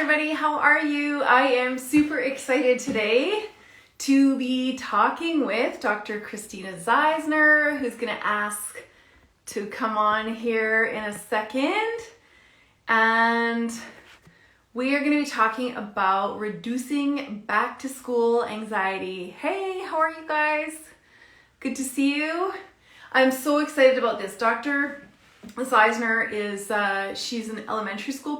everybody, how are you? I am super excited today to be talking with Dr. Christina Zeisner, who's going to ask to come on here in a second. And we are going to be talking about reducing back to school anxiety. Hey, how are you guys? Good to see you. I'm so excited about this. Dr. Zeisner is, she's an elementary school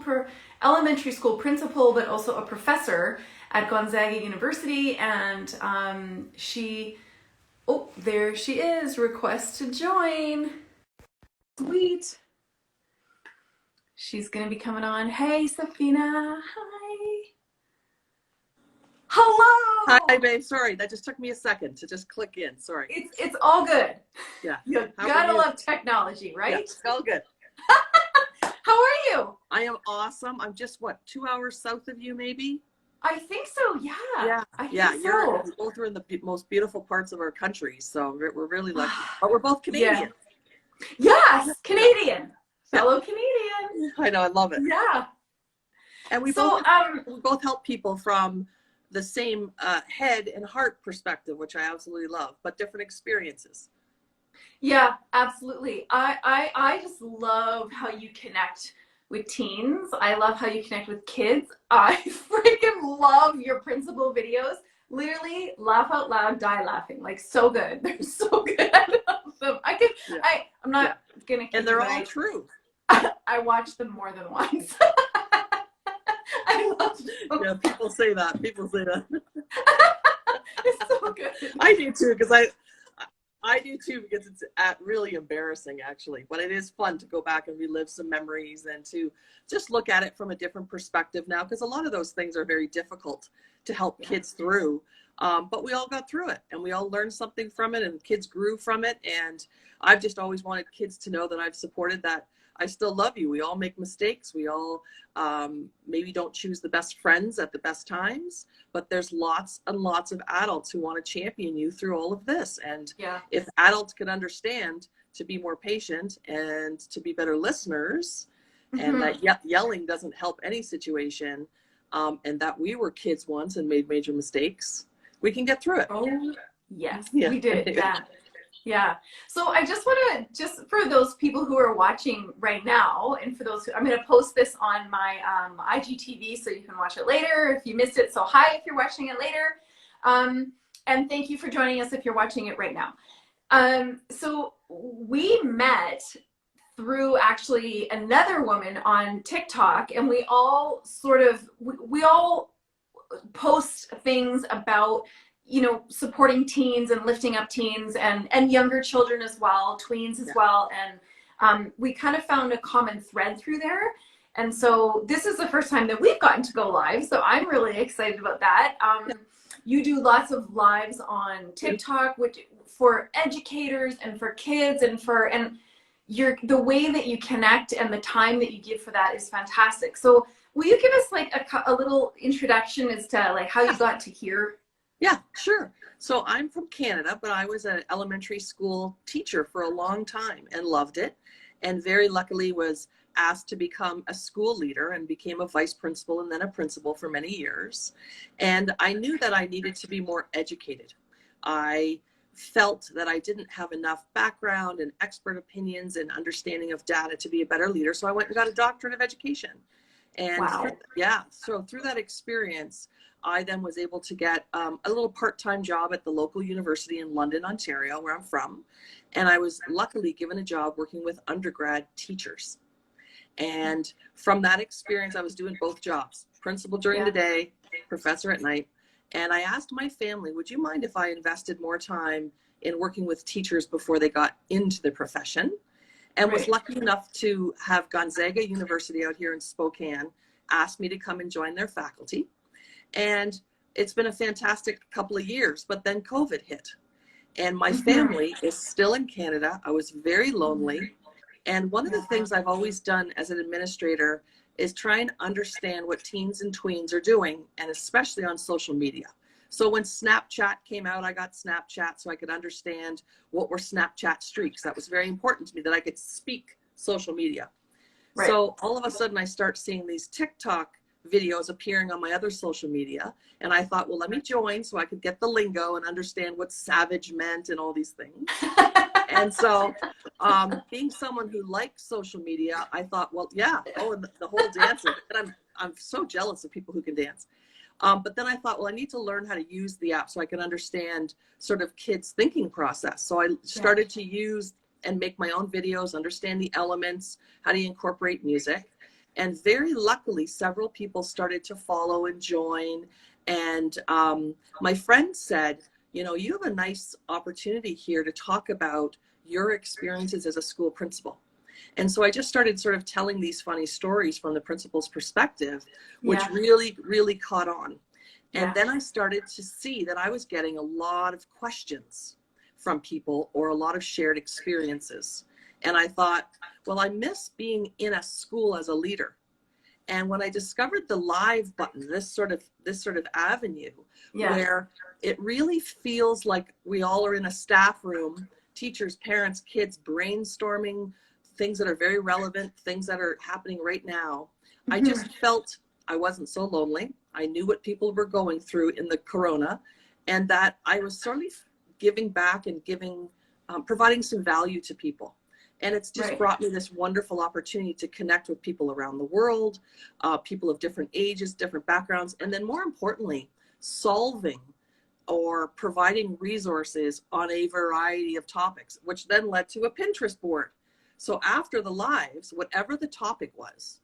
principal, but also a professor at Gonzaga University. And there she is, request to join. Sweet. She's gonna be coming on. Hey, Safina, hi. Hello. Hi, babe. Sorry, that just took me a second to just click in. Sorry. It's all good. Yeah. You gotta love technology, right? Yeah, it's all good. How are you? I am awesome. I'm just, 2 hours south of you, maybe? I think so, yeah. Yeah. I think so. so. Both are in the most beautiful parts of our country, so we're really lucky. But we're both Canadian. Yeah. Yes, Canadian. Fellow Canadian. I know, I love it. Yeah. And we both help people from the same head and heart perspective, which I absolutely love, but different experiences. Yeah, absolutely. I just love how you connect with teens. I love how you connect with kids. I freaking love your principal videos. Literally laugh out loud, die laughing. Like, so good. They're so good. I'm not gonna keep and they're all true. I watched them more than once. I love them. Yeah, people say that. It's so good. I do too, because I do too, because it's really embarrassing, actually. But it is fun to go back and relive some memories and to just look at it from a different perspective now, because a lot of those things are very difficult to help kids through. But we all got through it, and we all learned something from it, and kids grew from it. And I've just always wanted kids to know that I've supported that. I still love you. We all make mistakes. We all maybe don't choose the best friends at the best times, but there's lots and lots of adults who want to champion you through all of this. And if adults could understand to be more patient and to be better listeners, and that yelling doesn't help any situation, and that we were kids once and made major mistakes, we can get through it. Oh, yes, we did. Yeah. Yeah. So I just want to, for those people who are watching right now, and for those who, I'm going to post this on my IGTV so you can watch it later if you missed it. So hi if you're watching it later. And thank you for joining us if you're watching it right now. So we met through actually another woman on TikTok, and we all we all post things about, you know, supporting teens and lifting up teens and younger children as well, tweens as well. And we kind of found a common thread through there. And so this is the first time that we've gotten to go live. So I'm really excited about that. You do lots of lives on TikTok for educators and for kids and the way that you connect and the time that you give for that is fantastic. So will you give us like a little introduction as to like how you got to here? Yeah, sure. So I'm from Canada, but I was an elementary school teacher for a long time and loved it. And very luckily was asked to become a school leader and became a vice principal and then a principal for many years. And I knew that I needed to be more educated. I felt that I didn't have enough background and expert opinions and understanding of data to be a better leader. So I went and got a doctorate of education. And so through that experience, I then was able to get a little part-time job at the local university in London, Ontario, where I'm from. And I was luckily given a job working with undergrad teachers. And from that experience, I was doing both jobs, principal during the day, professor at night. And I asked my family, would you mind if I invested more time in working with teachers before they got into the profession? And was lucky enough to have Gonzaga University out here in Spokane ask me to come and join their faculty. And it's been a fantastic couple of years, but then COVID hit. And my family is still in Canada. I was very lonely. And one of the things I've always done as an administrator is try and understand what teens and tweens are doing, and especially on social media. So when Snapchat came out, I got Snapchat so I could understand what were Snapchat streaks. That was very important to me, that I could speak social media. Right. So all of a sudden I start seeing these TikTok videos appearing on my other social media. And I thought, well, let me join so I could get the lingo and understand what savage meant and all these things. And so being someone who likes social media, I thought, well, yeah, oh, and the whole dancing. And I'm so jealous of people who can dance. But then I thought, well, I need to learn how to use the app so I can understand sort of kids' thinking process. So I started to use and make my own videos, understand the elements, how to incorporate music. And very luckily, several people started to follow and join. And my friend said, you know, you have a nice opportunity here to talk about your experiences as a school principal. And so I just started sort of telling these funny stories from the principal's perspective, which really, really caught on. And then I started to see that I was getting a lot of questions from people or a lot of shared experiences. And I thought, well, I miss being in a school as a leader. And when I discovered the live button, this sort of avenue where it really feels like we all are in a staff room, teachers, parents, kids, brainstorming things that are very relevant, things that are happening right now. I just felt I wasn't so lonely. I knew what people were going through in the corona, and that I was sort of giving back and providing some value to people. And it's just brought me this wonderful opportunity to connect with people around the world, people of different ages, different backgrounds, and then more importantly, solving or providing resources on a variety of topics, which then led to a Pinterest board. So after the lives, whatever the topic was,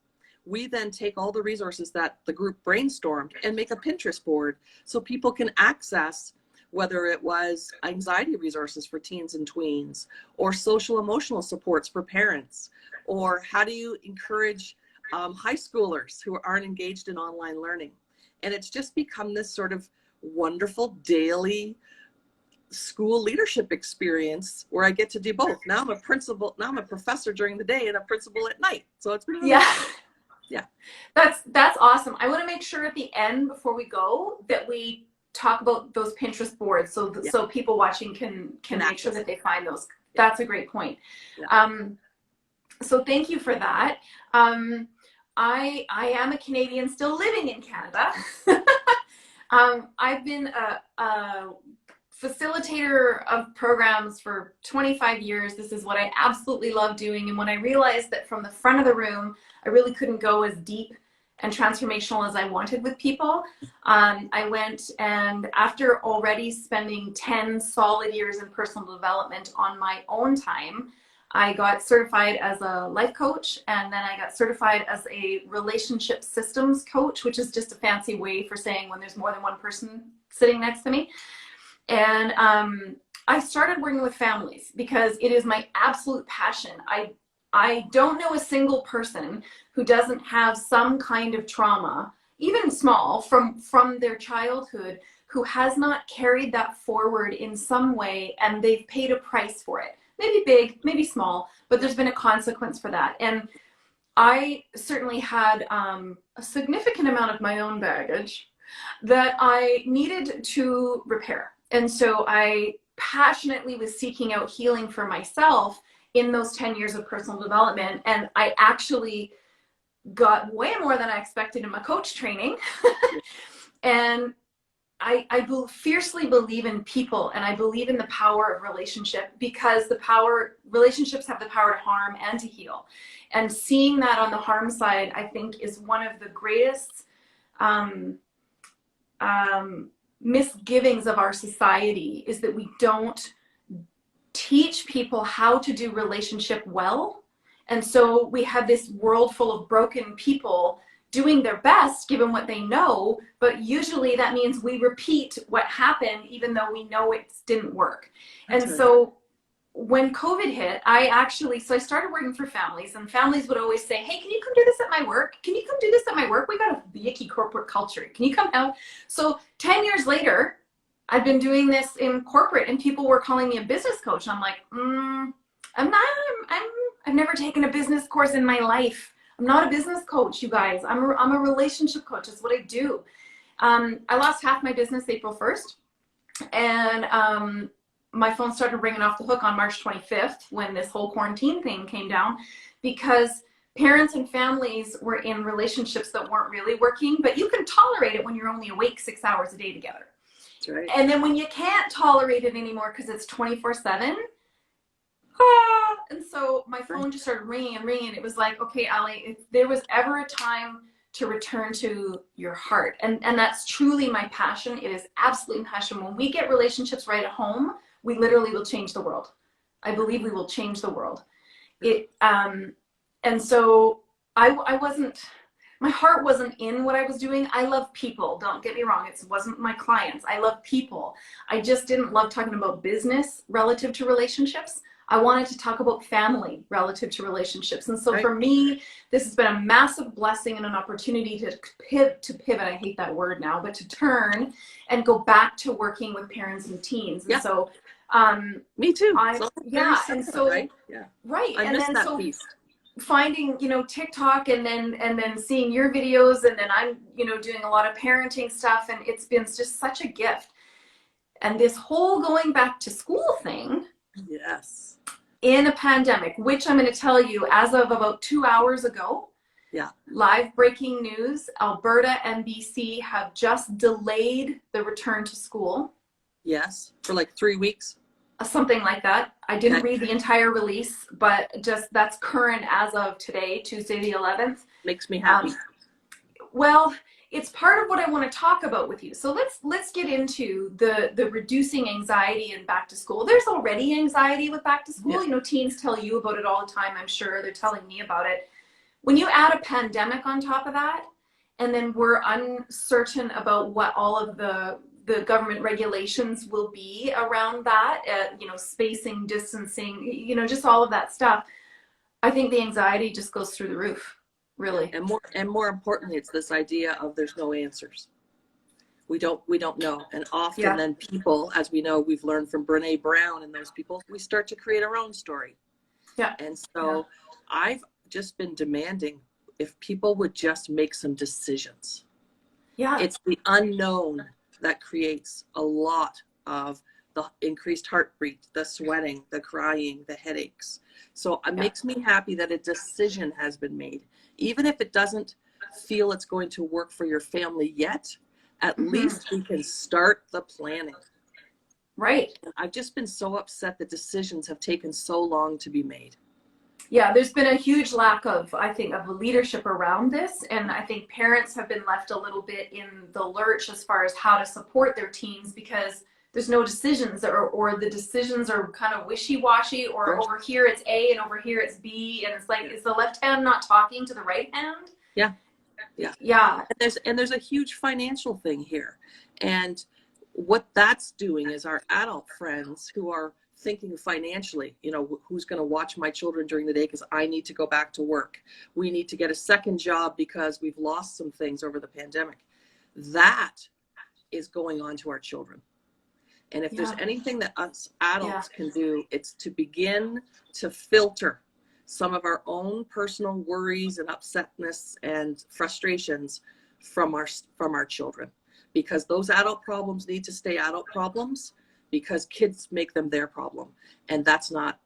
we then take all the resources that the group brainstormed and make a Pinterest board so people can access, whether it was anxiety resources for teens and tweens, or social emotional supports for parents, or how do you encourage high schoolers who aren't engaged in online learning. And it's just become this sort of wonderful daily school leadership experience where I get to do both. Now I'm a principal, now I'm a professor during the day and a principal at night. So it's been really fun. Yeah. That's awesome. I want to make sure at the end before we go that we talk about those Pinterest boards so people watching can make sure that they find those. That's a great point. So thank you for that. I am a Canadian still living in Canada. I've been a facilitator of programs for 25 years. This is what I absolutely love doing. And when I realized that from the front of the room, I really couldn't go as deep and transformational as I wanted with people, I went, and after already spending 10 solid years in personal development on my own time, I got certified as a life coach, and then I got certified as a relationship systems coach, which is just a fancy way for saying when there's more than one person sitting next to me. And I started working with families because it is my absolute passion. I don't know a single person who doesn't have some kind of trauma, even small, from their childhood, who has not carried that forward in some way, and they've paid a price for it. Maybe big, maybe small, but there's been a consequence for that. And I certainly had a significant amount of my own baggage that I needed to repair. And so I passionately was seeking out healing for myself in those 10 years of personal development. And I actually got way more than I expected in my coach training. And I fiercely believe in people, and I believe in the power of relationship, because relationships have the power to harm and to heal. And seeing that on the harm side, I think, is one of the greatest misgivings of our society, is that we don't teach people how to do relationship well. And so we have this world full of broken people doing their best given what they know, but usually that means we repeat what happened even though we know it didn't work. And so when COVID hit, I started working for families, and families would always say, hey, can you come do this at my work? Can you come do this at my work? We got a yucky corporate culture. Can you come out? So 10 years later, I've been doing this in corporate, and people were calling me a business coach. And I'm like, I've never taken a business course in my life. I'm not a business coach, you guys. I'm a relationship coach. That's what I do. I lost half my business April 1st. And my phone started ringing off the hook on March 25th when this whole quarantine thing came down, because parents and families were in relationships that weren't really working, but you can tolerate it when you're only awake 6 hours a day together. That's right. And then when you can't tolerate it anymore because it's 24/7, and so my phone just started ringing and ringing. It was like, okay, Allie, if there was ever a time to return to your heart, and that's truly my passion. It is absolutely passion. When we get relationships right at home, we literally will change the world. I believe we will change the world. And so I wasn't, my heart wasn't in what I was doing. I love people, don't get me wrong. It wasn't my clients. I love people. I just didn't love talking about business relative to relationships. I wanted to talk about family relative to relationships. And so for me, this has been a massive blessing and an opportunity to pivot. I hate that word now, but to turn and go back to working with parents and teens. And so, me too. And so, right. I missed that piece. Finding, TikTok and then seeing your videos, and then I'm, doing a lot of parenting stuff, and it's been just such a gift. And this whole going back to school thing. Yes. In a pandemic, which I'm going to tell you, as of about 2 hours ago, live breaking news, Alberta and BC have just delayed the return to school. Yes, for like 3 weeks. Something like that. I didn't read the entire release, but just that's current as of today, Tuesday the 11th. Makes me happy. Well, it's part of what I want to talk about with you. So let's get into the reducing anxiety in back to school. There's already anxiety with back to school. Teens tell you about it all the time. I'm sure they're telling me about it. When you add a pandemic on top of that, and then we're uncertain about what all of the government regulations will be around that, spacing, distancing, just all of that stuff, I think the anxiety just goes through the roof. Really. And more importantly, it's this idea of there's no answers. We don't know. And often then people, as we know, we've learned from Brene Brown and those people, we start to create our own story. Yeah. And so I've just been demanding if people would just make some decisions. Yeah. It's the unknown that creates a lot of the increased heartbeat, the sweating, the crying, the headaches. So it makes me happy that a decision has been made. Even if it doesn't feel it's going to work for your family yet, at least we can start the planning. Right. I've just been so upset that decisions have taken so long to be made. Yeah, there's been a huge lack of, I think, of leadership around this. And I think parents have been left a little bit in the lurch as far as how to support their teens, because there's no decisions, or the decisions are kind of wishy-washy, or over here it's A and over here it's B, and it's like, is the left hand not talking to the right hand? Yeah. And there's a huge financial thing here. And what that's doing is our adult friends who are thinking financially, who's going to watch my children during the day because I need to go back to work. We need to get a second job because we've lost some things over the pandemic. That is going on to our children. And if there's anything that us adults can do, it's to begin to filter some of our own personal worries and upsetness and frustrations from our children, because those adult problems need to stay adult problems, because kids make them their problem. And it's not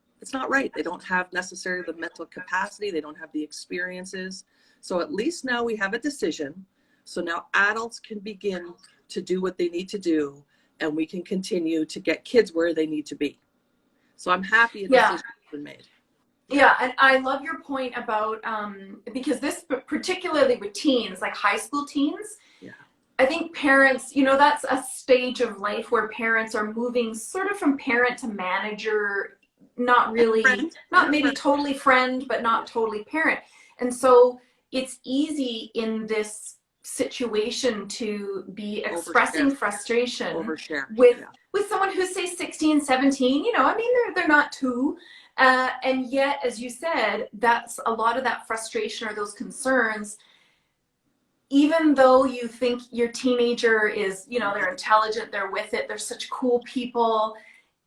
right. They don't have necessarily the mental capacity. They don't have the experiences. So at least now we have a decision. So now adults can begin to do what they need to do, and we can continue to get kids where they need to be. So I'm happy a decision has been made. Yeah, and I love your point about, because this, particularly with teens, like high school teens, I think parents, that's a stage of life where parents are moving sort of from parent to manager, not really, not maybe totally friend, but not totally parent. And so it's easy in this situation to be expressing frustration with someone who's, say, 16, 17, they're not two. And yet, as you said, that's a lot of that frustration or those concerns. Even though you think your teenager is, they're intelligent, they're with it, they're such cool people,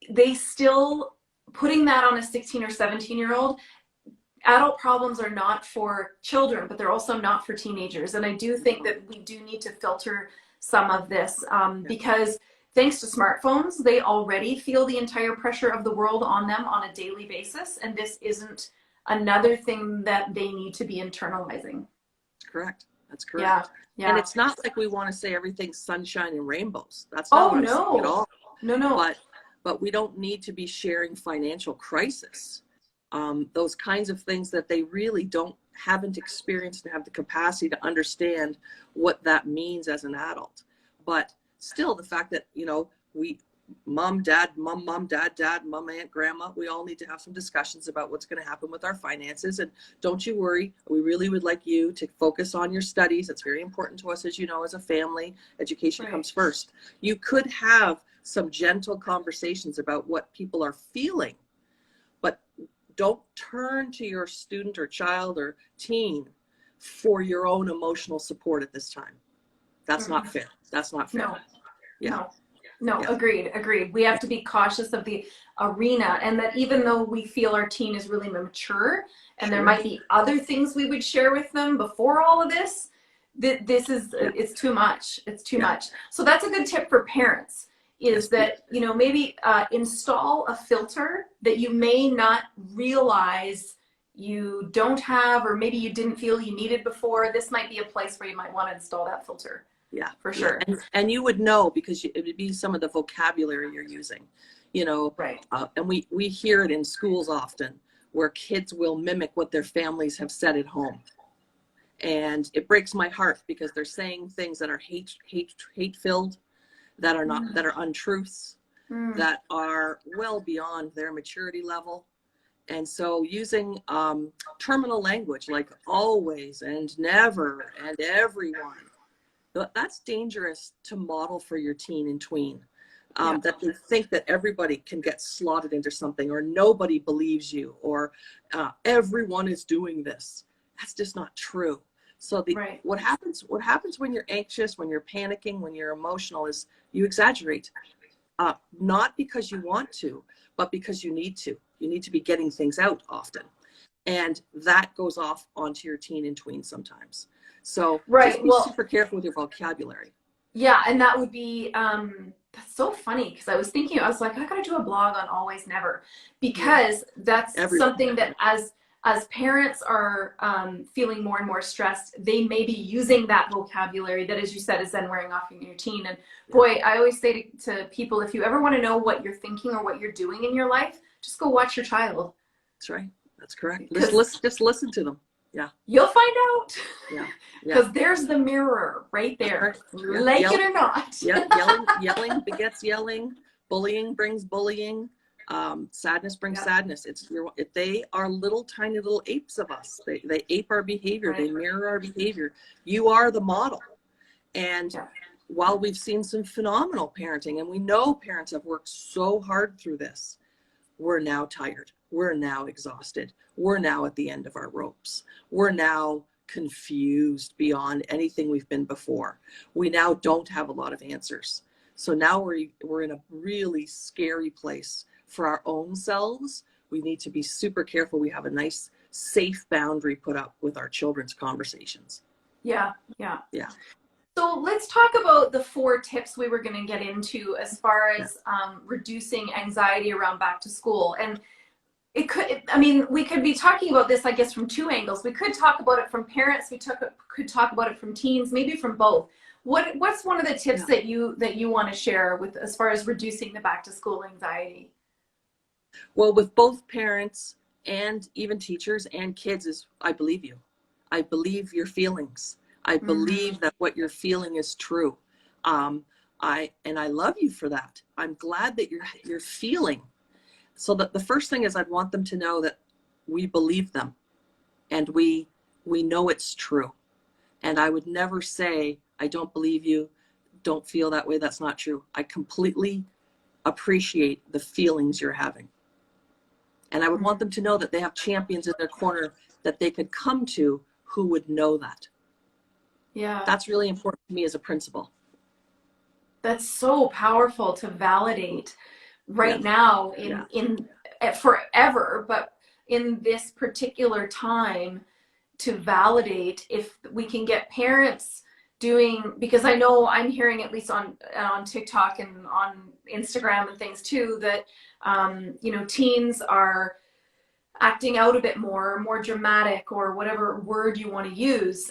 they still, putting that on a 16 or 17-year-old, adult problems are not for children, but they're also not for teenagers. And I do think that we do need to filter some of this, because thanks to smartphones, they already feel the entire pressure of the world on them on a daily basis. And this isn't another thing that they need to be internalizing. Correct. That's correct. Yeah. And it's not like we want to say everything's sunshine and rainbows. That's Oh, not what I'm saying at no. all. No. But we don't need to be sharing financial crisis. Those kinds of things that they really haven't experienced and have the capacity to understand what that means as an adult. But still, the fact that, mom, dad, dad, mom, aunt, grandma, we all need to have some discussions about what's going to happen with our finances. And don't you worry, we really would like you to focus on your studies. It's very important to us, as you know, as a family. Education comes first. You could have some gentle conversations about what people are feeling, but don't turn to your student or child or teen for your own emotional support at this time. That's not fair. That's not fair. No, agreed. We have to be cautious of the arena, and that even though we feel our teen is really mature and there might be other things we would share with them before all of this, it's too much. It's too much. So that's a good tip for parents, is that, maybe install a filter that you may not realize you don't have, or maybe you didn't feel you needed before. This might be a place where you might want to install that filter. Yeah, for sure. And you would know, because it would be some of the vocabulary you're using, Right. And we hear it in schools often, where kids will mimic what their families have said at home. And it breaks my heart, because they're saying things that are hate-filled, that are not, that are untruths, that are well beyond their maturity level. And so using terminal language like always and never and everyone, that's dangerous to model for your teen and tween. That they think that everybody can get slotted into something, or nobody believes you, or everyone is doing this. That's just not true. So what happens when you're anxious, when you're panicking, when you're emotional, is you exaggerate. Not because you want to, but because you need to. You need to be getting things out often. And that goes off onto your teen and tween sometimes. So just be super careful with your vocabulary. Yeah, and that would be, that's so funny, because I was like, I gotta do a blog on always never, because that's something that as parents are feeling more and more stressed, they may be using that vocabulary that, as you said, is then wearing off in your teen. And boy, I always say to people, if you ever want to know what you're thinking or what you're doing in your life, just go watch your child. That's right. That's correct. Just listen to them. Yeah. You'll find out. Yeah. Because there's the mirror right there. Right. Like it or not. Yelling begets yelling. Bullying brings bullying. Sadness brings sadness. They are little tiny little apes of us. They ape our behavior. They mirror our behavior. You are the model. And while we've seen some phenomenal parenting, and we know parents have worked so hard through this, we're now tired. We're now exhausted. We're now at the end of our ropes. We're now confused beyond anything we've been before. We now don't have a lot of answers. So now we're in a really scary place for our own selves. We need to be super careful. We have a nice, safe boundary put up with our children's conversations. Yeah. So let's talk about the 4 tips we were going to get into as far as reducing anxiety around back to school. And we could be talking about this, I guess, from 2 angles. We could talk about it from parents. Could talk about it from teens, maybe from both. What's one of the tips that you want to share with, as far as reducing the back to school anxiety? Well, with both parents and even teachers and kids, is I believe you. I believe your feelings. I believe that what you're feeling is true. I love you for that. I'm glad that you're feeling. So that the first thing is, I'd want them to know that we believe them, and we know it's true. And I would never say, I don't believe you, don't feel that way. That's not true. I completely appreciate the feelings you're having. And I would want them to know that they have champions in their corner that they could come to who would know that. Yeah. That's really important to me as a principal. That's so powerful to validate right now in forever, but in this particular time, to validate, if we can get parents doing, because I know I'm hearing, at least on TikTok and on Instagram and things too, that teens are acting out a bit more dramatic, or whatever word you want to use.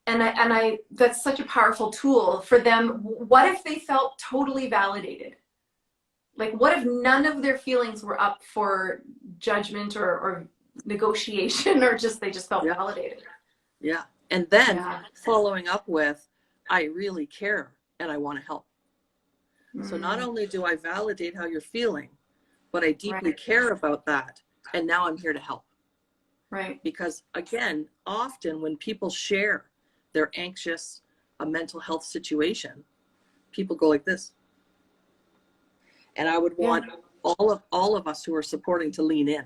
And that's such a powerful tool for them. What if they felt totally validated? Like, what if none of their feelings were up for judgment or negotiation, or they just felt validated? Yeah. And then following up with, I really care and I want to help. So not only do I validate how you're feeling, but I deeply care about that. And now I'm here to help. Right. Because again, often when people share their anxious, a mental health situation, people go like this. And I would want all of us who are supporting to lean in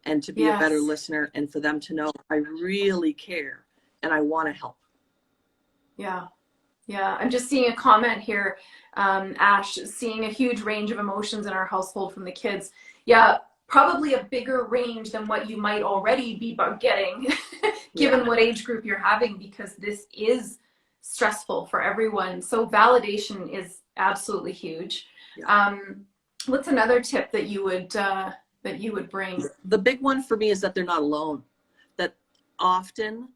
and to be a better listener, and for them to know I really care and I want to help. Yeah. Yeah. I'm just seeing a comment here. Ash, seeing a huge range of emotions in our household from the kids. Yeah. Probably a bigger range than what you might already be getting given what age group you're having, because this is stressful for everyone. So validation is absolutely huge. What's another tip that you would bring? The big one for me is that they're not alone. That often,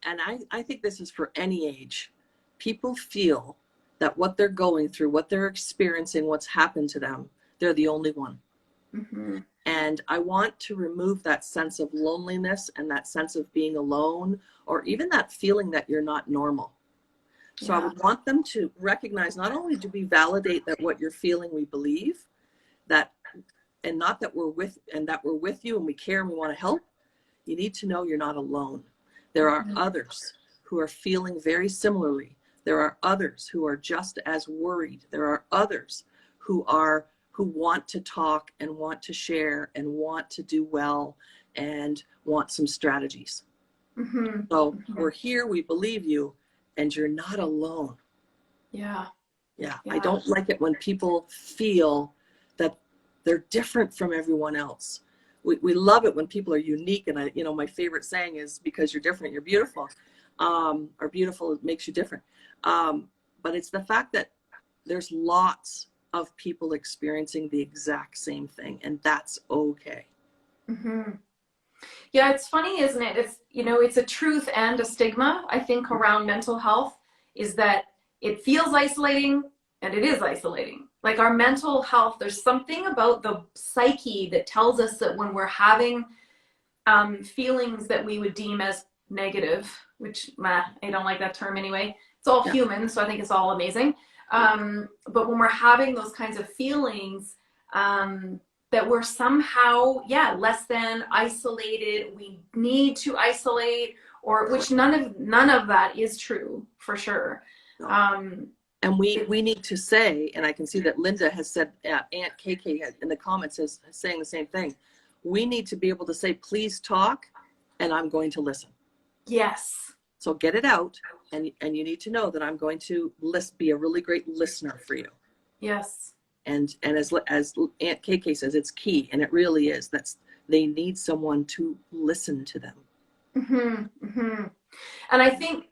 and I think this is for any age, people feel that what they're going through, what they're experiencing, what's happened to them, they're the only one. Mm-hmm. And I want to remove that sense of loneliness and that sense of being alone, or even that feeling that you're not normal. So I would want them to recognize, not only do we validate that what you're feeling, we believe that, and not that we're with you and we care and we want to help. You need to know you're not alone. There are others who are feeling very similarly. There are others who are just as worried. There are others who want to talk and want to share and want to do well and want some strategies. Mm-hmm. So we're here, we believe you, and you're not alone. Yeah. I don't like it when people feel that they're different from everyone else. We love it when people are unique. And my favorite saying is, because you're different, you're beautiful. Or beautiful makes you different. But it's the fact that there's lots of people experiencing the exact same thing, and that's okay. Mm-hmm. Yeah, it's funny, isn't it? It's a truth and a stigma, I think, around mental health, is that it feels isolating, and it is isolating. Like our mental health, there's something about the psyche that tells us that when we're having feelings that we would deem as negative, which I don't like that term anyway. It's all human, so I think it's all amazing. But when we're having those kinds of feelings, that we're somehow, less than, isolated, we need to isolate, or which none of that is true, for sure. And we need to say, and I can see that Linda has said, Aunt KK in the comments is saying the same thing. We need to be able to say, please talk, and I'm going to listen. Yes. So get it out, and you need to know that I'm going to be a really great listener for you. Yes. And as Aunt KK says, it's key, and it really is. They need someone to listen to them. Mm-hmm, mm-hmm. And I think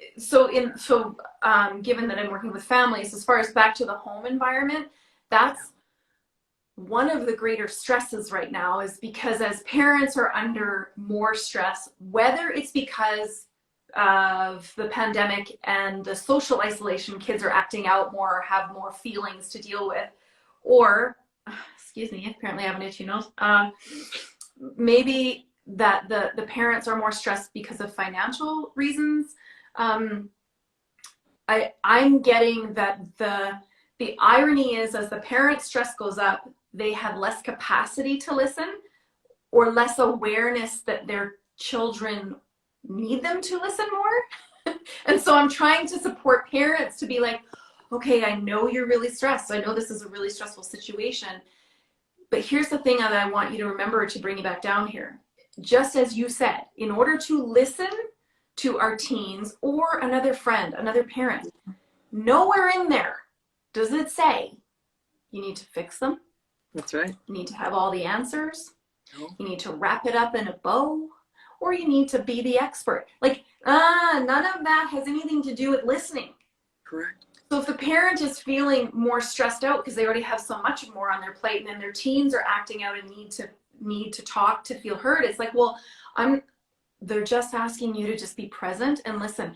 given that I'm working with families, as far as back to the home environment, that's one of the greater stresses right now, is because as parents are under more stress, whether it's because of the pandemic and the social isolation, kids are acting out more or have more feelings to deal with, or excuse me, apparently I have an itchy nose, maybe that the parents are more stressed because of financial reasons. I'm getting that the irony is, as the parent stress goes up, they have less capacity to listen, or less awareness that their children need them to listen more. And so I'm trying to support parents to be like, okay, I know you're really stressed. I know this is a really stressful situation, but here's the thing that I want you to remember to bring you back down here. Just as you said, in order to listen to our teens or another friend, another parent, nowhere in there does it say you need to fix them. That's right. You need to have all the answers. No. You need to wrap it up in a bow, or you need to be the expert. Like, none of that has anything to do with listening. Correct. So if the parent is feeling more stressed out because they already have so much more on their plate, and then their teens are acting out and need to need to talk to feel heard. It's like, well, they're just asking you to just be present and listen.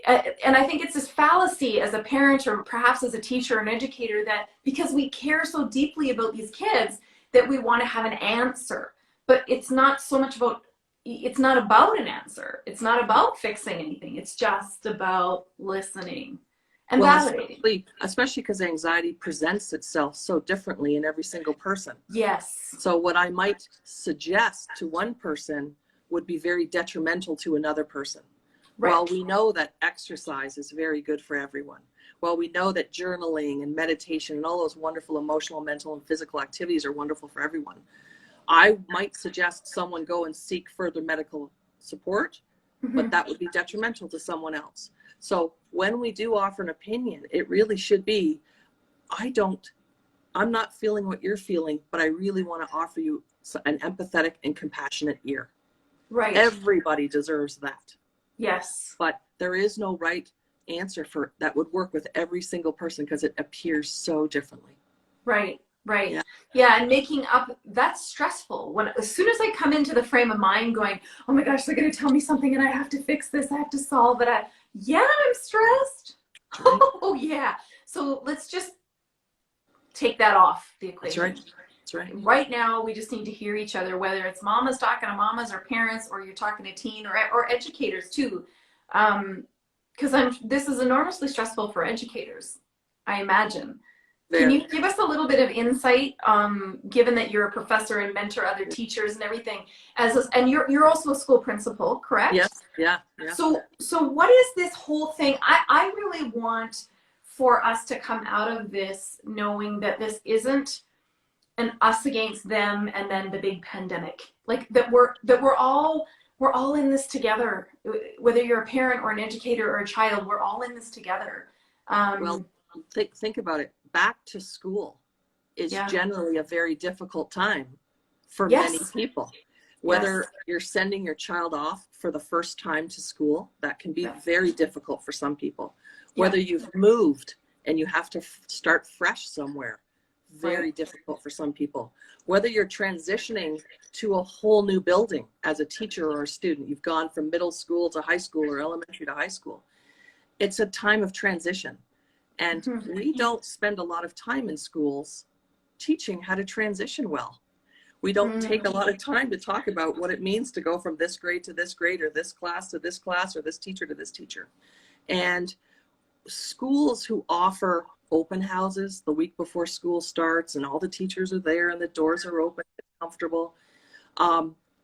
And I think it's this fallacy as a parent or perhaps as a teacher or an educator that because we care so deeply about these kids that we want to have an answer. But it's not so much about, it's not about an answer. It's not about fixing anything. It's just about listening and validating. Especially because anxiety presents itself so differently in every single person. Yes. So what I might suggest to one person would be very detrimental to another person. Right. While we know that exercise is very good for everyone, while we know that journaling and meditation and all those wonderful emotional, mental, and physical activities are wonderful for everyone, I might suggest someone go and seek further medical support, but that would be detrimental to someone else. So when we do offer an opinion, it really should be, I'm not feeling what you're feeling, but I really want to offer you an empathetic and compassionate ear. Right. Everybody deserves that. Yes. But there is no right answer for that would work with every single person because it appears so differently. Right. Right. Yeah. And making up, that's stressful. As soon as I come into the frame of mind going, oh my gosh, they're going to tell me something and I have to fix this. I have to solve it. I'm stressed. Right. Oh yeah. So let's just take that off the equation. That's right. That's right. Right now, we just need to hear each other, whether it's mamas talking to mamas or parents, or you're talking to teen or educators too. Because this is enormously stressful for educators, I imagine. Can you give us a little bit of insight, given that you're a professor and mentor other teachers and everything, and you're also a school principal, correct? Yes. Yeah. So what is this whole thing? I really want for us to come out of this knowing that this isn't an us against them and then the big pandemic. Like that we're all in this together. Whether you're a parent or an educator or a child, we're all in this together. Well, think about it. Back to school is generally a very difficult time for many people. Whether you're sending your child off for the first time to school, that can be very difficult for some people. Whether you've moved and you have to start fresh somewhere, very difficult for some people. Whether you're transitioning to a whole new building as a teacher or a student, you've gone from middle school to high school or elementary to high school. It's a time of transition. And we don't spend a lot of time in schools teaching how to transition well. We don't take a lot of time to talk about what it means to go from this grade to this grade, or this class to this class, or this teacher to this teacher. And schools who offer open houses the week before school starts and all the teachers are there and the doors are open and comfortable,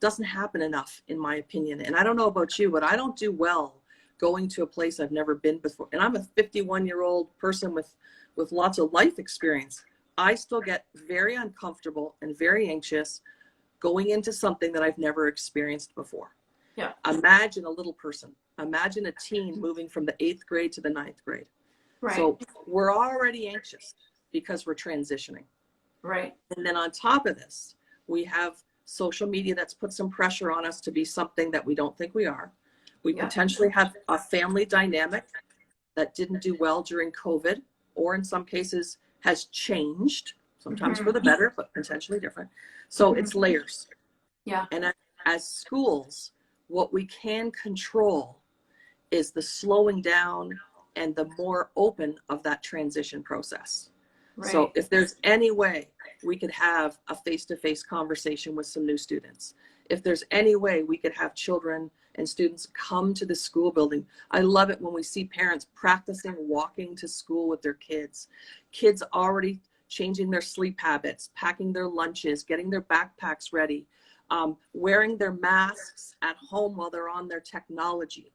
doesn't happen enough, in my opinion. And I don't know about you, but I don't do well going to a place I've never been before. And I'm a 51-year-old person with lots of life experience. I still get very uncomfortable and very anxious going into something that I've never experienced before. Yeah. Imagine a little person. Imagine a teen moving from the 8th grade to the 9th grade. Right. So we're already anxious because we're transitioning. Right. And then on top of this, we have social media that's put some pressure on us to be something that we don't think we are. We potentially have a family dynamic that didn't do well during COVID, or in some cases has changed, sometimes for the better, but potentially different. So it's layers. Yeah. And as schools, what we can control is the slowing down and the more open of that transition process. Right. So if there's any way we could have a face-to-face conversation with some new students, if there's any way we could have children and students come to the school building. I love it when we see parents practicing walking to school with their kids already changing their sleep habits, packing their lunches, getting their backpacks ready, wearing their masks at home while they're on their technology.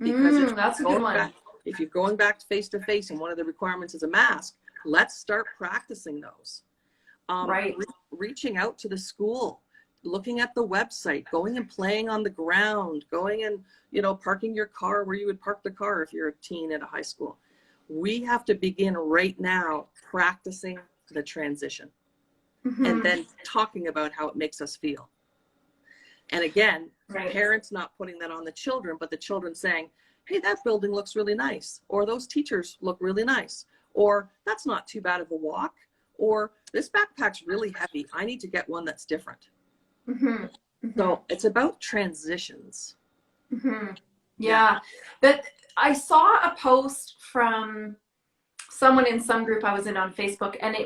Because that's a good one. If you're going back face to face and one of the requirements is a mask, let's start practicing those. Reaching out to the school, looking at the website, going and playing on the ground, going and, parking your car where you would park the car if you're a teen at a high school. We have to begin right now practicing the transition and then talking about how it makes us feel. And again, parents not putting that on the children, but the children saying, hey, that building looks really nice, or those teachers look really nice, or that's not too bad of a walk, or this backpack's really heavy. I need to get one that's different. Mm-hmm. Mm-hmm. So it's about transitions. Mm-hmm. Yeah. That I saw a post from someone in some group I was in on Facebook, and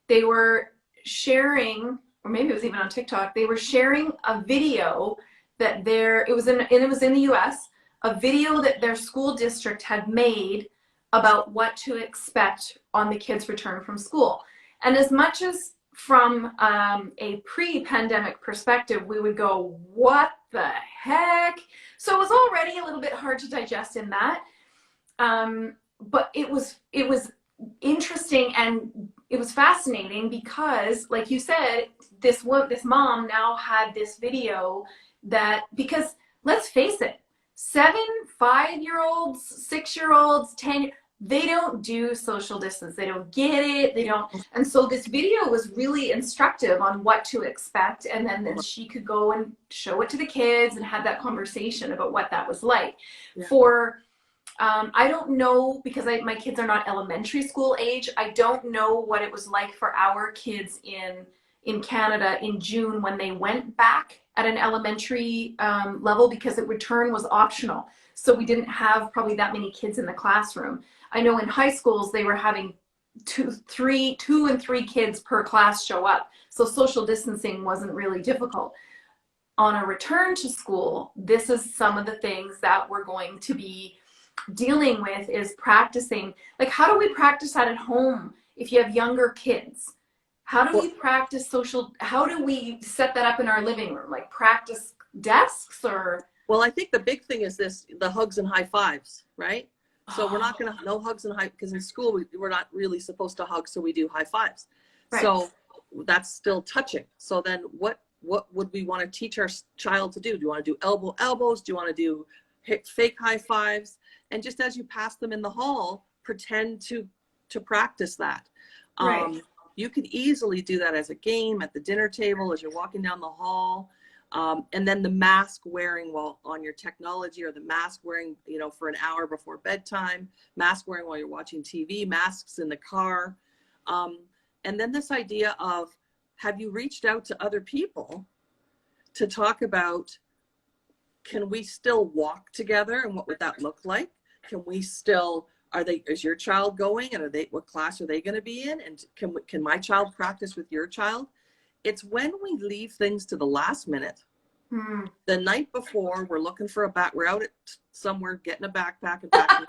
they were sharing, or maybe it was even on TikTok, they were sharing a video that it was in the US, a video that their school district had made about what to expect on the kids' return from school. And as much as from a pre-pandemic perspective, we would go, what the heck? So it was already a little bit hard to digest in that. But it was interesting, and it was fascinating because, like you said, this mom now had this video that, because let's face it, 5-year-olds, 6-year-olds, 10, they don't do social distance. They don't get it. They don't. And so this video was really instructive on what to expect. And then she could go and show it to the kids and have that conversation about what that was like. Yeah. I don't know, because my kids are not elementary school age. I don't know what it was like for our kids in Canada in June when they went back at an elementary level, because the return was optional. So we didn't have probably that many kids in the classroom. I know in high schools they were having 2 and 3 kids per class show up. So social distancing wasn't really difficult. On a return to school, this is some of the things that we're going to be dealing with, is practicing. Like, how do we practice that at home if you have younger kids? How do we practice how do we set that up in our living room? Like, practice desks or? Well, I think the big thing is the hugs and high fives, right? So we're not going to, no hugs and high, because in school we're not really supposed to hug, so we do high fives. Right. So that's still touching. So then what would we want to teach our child to do? Do you want to do elbows? Do you want to do fake high fives? And just as you pass them in the hall, pretend to practice that. Right. You could easily do that as a game at the dinner table, as you're walking down the hall. And then the mask wearing while on your technology, or the mask wearing, for an hour before bedtime, mask wearing while you're watching TV, masks in the car. And then this idea of, have you reached out to other people to talk about, can we still walk together, and what would that look like? Can we still, is your child going, and what class are they going to be in? And can my child practice with your child? It's when we leave things to the last minute. The night before, we're looking for we're out at somewhere getting a backpack and packing.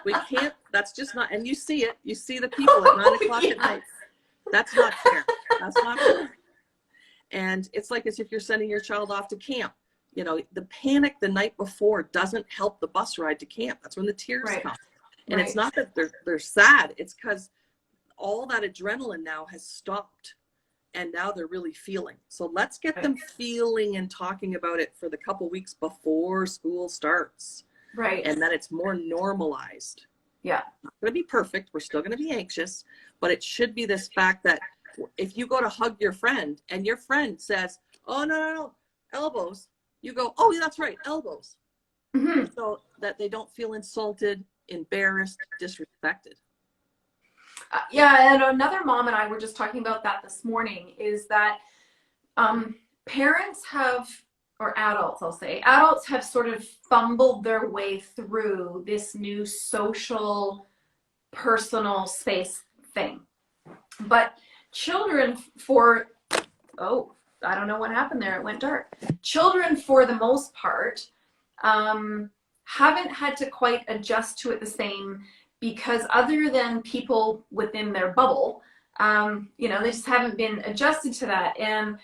We can't, that's just not, and you see it, you see the people at 9 o'clock at night. That's not fair. That's not fair. And it's like as if you're sending your child off to camp. The panic the night before doesn't help the bus ride to camp. That's when the tears come. And it's not that they're sad. It's because all that adrenaline now has stopped, and now they're really feeling. So let's get them feeling and talking about it for the couple weeks before school starts. Right. And then it's more normalized. Yeah. Not going to be perfect. We're still going to be anxious, but it should be this fact that if you go to hug your friend and your friend says, oh, no, elbows, you go, oh, yeah, that's right, elbows. Mm-hmm. So that they don't feel insulted, embarrassed, disrespected. Yeah, and another mom and I were just talking about that this morning, is that parents have, or adults, I'll say, adults have sort of fumbled their way through this new social, personal space thing. But children I don't know what happened there. It went dark. Children, for the most part, haven't had to quite adjust to it the same, because other than people within their bubble, they just haven't been adjusted to that. And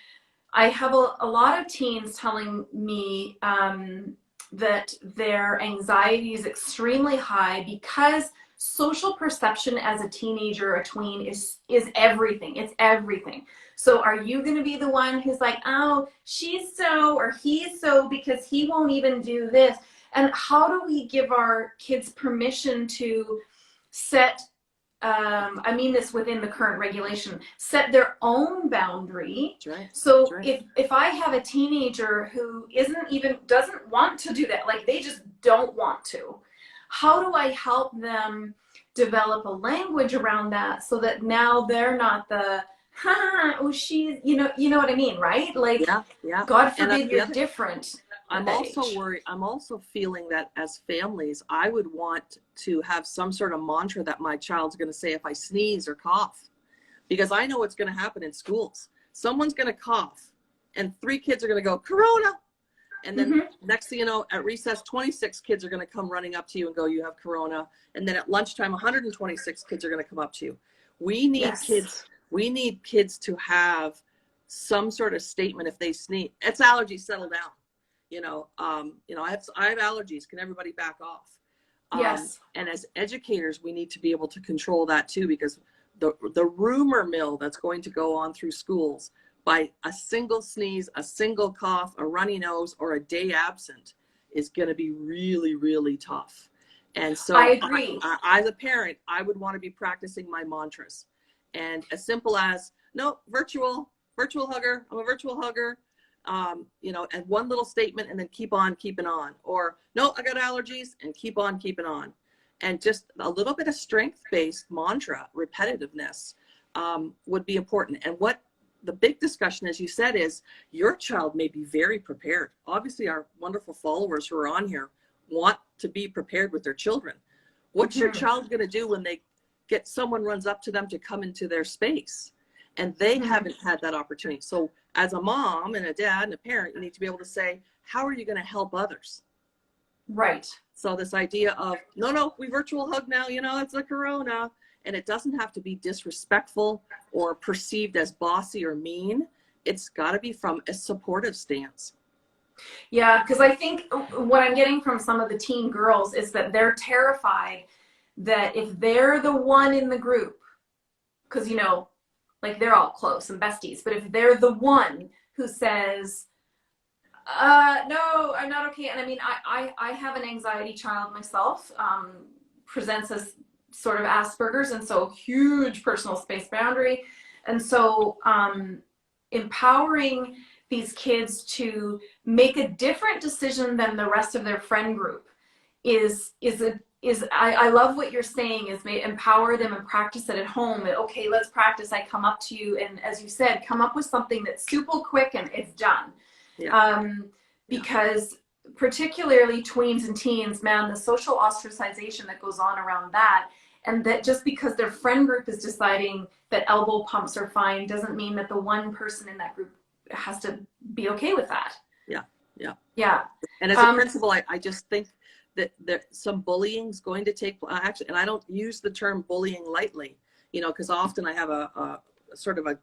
I have a lot of teens telling me that their anxiety is extremely high, because social perception as a teenager, a tween, is everything. It's everything. So are you going to be the one who's like, oh, she's so, or he's so, because he won't even do this? And how do we give our kids permission to set, I mean this within the current regulation, set their own boundary? That's right. So that's right. If I have a teenager who doesn't want to do that, like they just don't want to, how do I help them develop a language around that so that now they're not the, oh, she's, you know what I mean, right? Like, Yeah, yeah. God forbid you're different. I'm also worried. I'm also feeling that as families, I would want to have some sort of mantra that my child's going to say if I sneeze or cough, because I know what's going to happen in schools. Someone's going to cough and 3 kids are going to go, Corona. And then next thing you know, at recess, 26 kids are going to come running up to you and go, you have Corona. And then at lunchtime, 126 kids are going to come up to you. We need kids. We need kids to have some sort of statement if they sneeze. It's allergies, settle down. I have allergies. Can everybody back off? Yes. And as educators, we need to be able to control that too, because the rumor mill that's going to go on through schools by a single sneeze, a single cough, a runny nose, or a day absent is going to be really, really tough. And so I agree. As a parent, I would want to be practicing my mantras. And as simple as, no, virtual hugger, I'm a virtual hugger, and one little statement and then keep on keeping on. Or, no, I got allergies, and keep on keeping on. And just a little bit of strength-based mantra, repetitiveness, would be important. And what the big discussion, as you said, is your child may be very prepared. Obviously, our wonderful followers who are on here want to be prepared with their children. What's your child going to do when someone runs up to them to come into their space and they haven't had that opportunity? So as a mom and a dad and a parent, you need to be able to say, how are you going to help others? Right. So this idea of, no, we virtual hug now, it's a Corona. And it doesn't have to be disrespectful or perceived as bossy or mean. It's got to be from a supportive stance. Yeah, because I think what I'm getting from some of the teen girls is that they're terrified that if they're the one in the group, because, like they're all close and besties, but if they're the one who says, no, I'm not okay. And I mean, I have an anxiety child myself, presents as sort of Asperger's, and so huge personal space boundary. And so empowering these kids to make a different decision than the rest of their friend group I love what you're saying, is empower them and practice it at home. Okay, let's practice. I come up to you, and as you said, come up with something that's super quick and it's done. Because particularly tweens and teens, man, the social ostracization that goes on around that, and that just because their friend group is deciding that elbow pumps are fine doesn't mean that the one person in that group has to be okay with that. Yeah. And as a principal, I just think that some bullying is going to take actually, and I don't use the term bullying lightly, because often I have a sort of a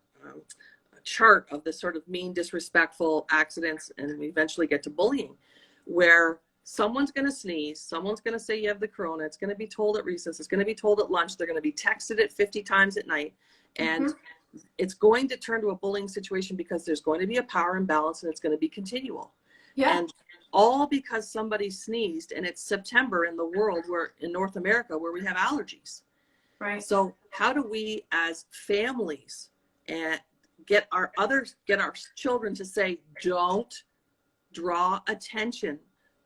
chart of the sort of mean, disrespectful accidents, and we eventually get to bullying, where someone's going to sneeze, someone's going to say you have the Corona, it's going to be told at recess, it's going to be told at lunch, they're going to be texted it 50 times at night, and it's going to turn to a bullying situation because there's going to be a power imbalance and it's going to be continual. And all because somebody sneezed, and it's September in the world, in North America, where we have allergies. Right. So how do we as families get our children to say, don't draw attention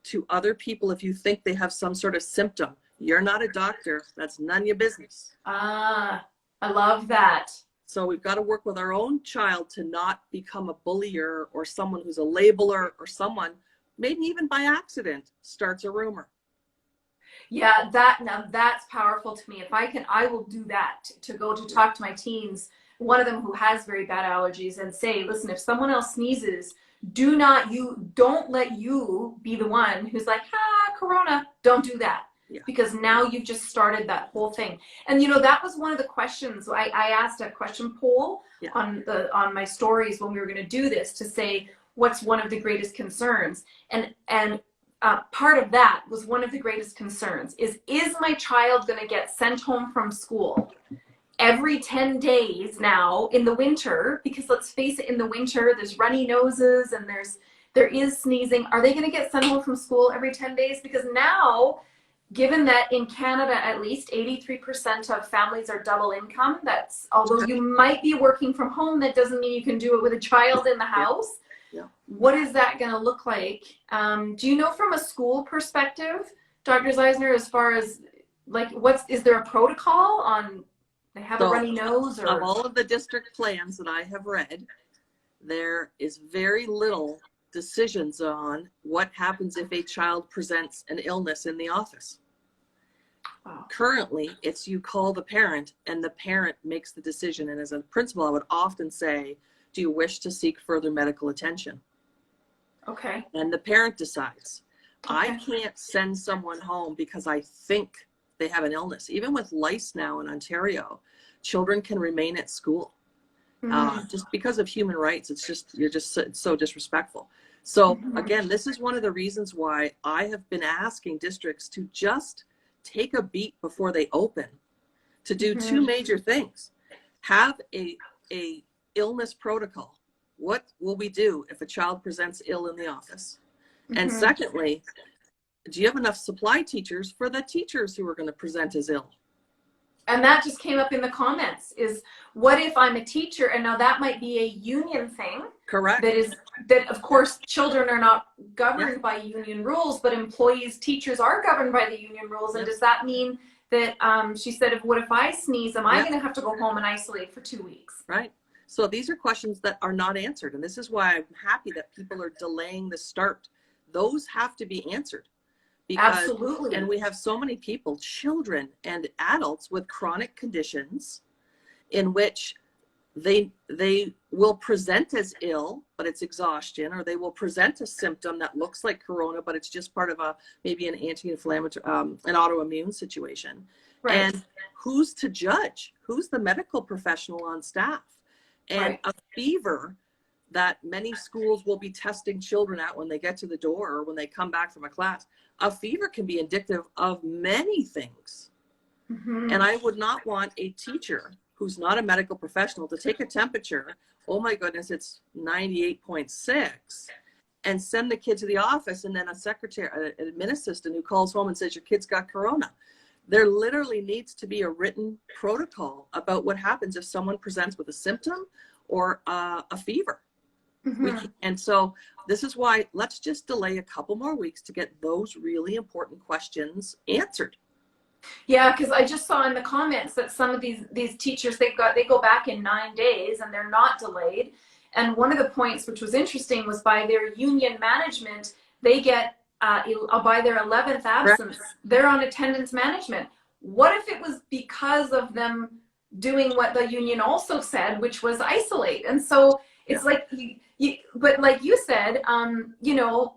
to other people if you think they have some sort of symptom. You're not a doctor. That's none of your business. I love that. So we've got to work with our own child to not become a bullier or someone who's a labeler or someone, maybe even by accident, starts a rumor. Yeah, now that's powerful to me. If I can, I will do that, to go to talk to my teens, one of them who has very bad allergies, and say, listen, if someone else sneezes, don't let you be the one who's like, Corona. Don't do that. Yeah. Because now you've just started that whole thing. And that was one of the questions. I asked a question poll on my stories when we were going to do this, to say, what's one of the greatest concerns? And part of that was, one of the greatest concerns is my child going to get sent home from school every 10 days now in the winter? Because let's face it, in the winter, there's runny noses and there is sneezing. Are they going to get sent home from school every 10 days? Because now, given that in Canada, at least 83% of families are double income, although you might be working from home, that doesn't mean you can do it with a child in the house. Yeah. What is that going to look like? Do you know, from a school perspective, Dr. Zeisner, as far as like, is there a protocol on, they have a runny nose, or? Of all of the district plans that I have read, there is very little decisions on what happens if a child presents an illness in the office. Wow. Currently, it's you call the parent and the parent makes the decision. And as a principal, I would often say, do you wish to seek further medical attention? Okay. And the parent decides. Okay. I can't send someone home because I think they have an illness. Even with lice now in Ontario, children can remain at school. Just because of human rights. It's so disrespectful. So again, this is one of the reasons why I have been asking districts to just take a beat before they open, to do two major things. Have a illness protocol. What will we do if a child presents ill in the office? And secondly, do you have enough supply teachers for the teachers who are going to present as ill? And that just came up in the comments, is what if I'm a teacher, and now that might be a union thing. Correct. That of course children are not governed by union rules, but employees, teachers are governed by the union rules. And does that mean that, she said, what if I sneeze, am I going to have to go home and isolate for 2 weeks? Right. So these are questions that are not answered. And this is why I'm happy that people are delaying the start. Those have to be answered. Because, absolutely. And we have so many people, children and adults with chronic conditions in which they will present as ill, but it's exhaustion, or they will present a symptom that looks like corona, but it's just part of maybe an anti-inflammatory, an autoimmune situation. Right. And who's to judge? Who's the medical professional on staff? And a fever that many schools will be testing children at when they get to the door or when they come back from a class. A fever can be indicative of many things. And I would not want a teacher who's not a medical professional to take a temperature, oh my goodness, it's 98.6, and send the kid to the office, and then a secretary, an admin assistant who calls home and says, your kid's got corona. There literally needs to be a written protocol about what happens if someone presents with a symptom or a fever. And so this is why let's just delay a couple more weeks to get those really important questions answered. Yeah, because I just saw in the comments that some of these teachers, they go back in 9 days and they're not delayed. And one of the points which was interesting was by their union management, they get by their 11th absence, they're on attendance management. What if it was because of them doing what the union also said, which was isolate? And so it's like but like you said, you know,